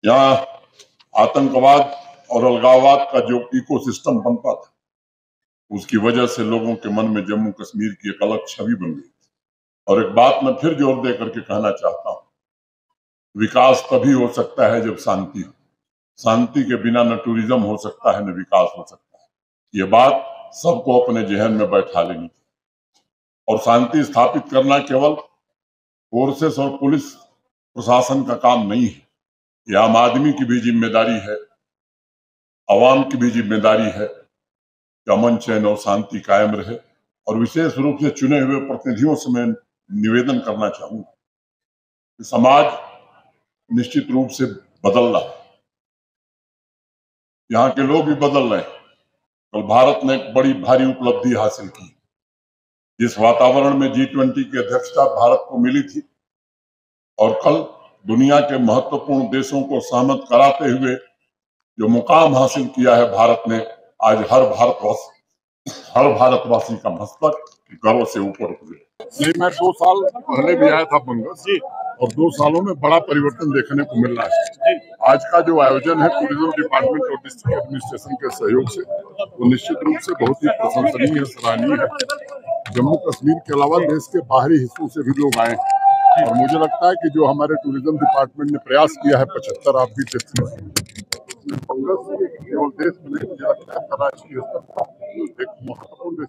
यहाँ आतंकवाद और अलगाववाद का जो इकोसिस्टम बनता था, उसकी वजह से लोगों के मन में जम्मू कश्मीर की एक अलग छवि बन गई। और एक बात मैं फिर जोर दे करके कहना चाहता हूं, विकास तभी हो सकता है जब शांति हो। शांति के बिना न टूरिज्म हो सकता है, न विकास हो सकता है। ये बात सबको अपने जहन में बैठा लेनी चाहिए। और शांति स्थापित करना केवल फोर्सेस और पुलिस प्रशासन का काम नहीं है, ये आम आदमी की भी जिम्मेदारी है, आवाम की भी जिम्मेदारी है कि अमन चैन और शांति कायम रहे। और विशेष रूप से चुने हुए प्रतिनिधियों से मैं निवेदन करना चाहूंगा कि समाज निश्चित रूप से बदल रहा है, यहाँ के लोग भी बदल रहे हैं। कल भारत ने एक बड़ी भारी उपलब्धि हासिल की। जिस वातावरण में G20 की अध्यक्षता भारत को मिली थी और कल दुनिया के महत्वपूर्ण देशों को सहमत कराते हुए जो मुकाम हासिल किया है भारत ने, आज हर भारतवासी का मस्तक गर्व से ऊपर उठ गया। नहीं, मैं 2 साल पहले भी आया था बंगस जी, और 2 सालों में बड़ा परिवर्तन देखने को मिल रहा है। आज का जो आयोजन है टूरिज्म डिपार्टमेंट और डिस्ट्रिक्ट एडमिनिस्ट्रेशन के सहयोग से, वो निश्चित रूप से बहुत ही प्रशंसनीय, सराहनीय है। जम्मू कश्मीर के अलावा देश के बाहरी हिस्सों से भी लोग आए हैं और मुझे लगता है कि जो हमारे टूरिज्म डिपार्टमेंट ने प्रयास किया है 75 आप भी केवल देश में नहीं, मुझे लगता है अंतर्राष्ट्रीय स्तर पर एक महत्वपूर्ण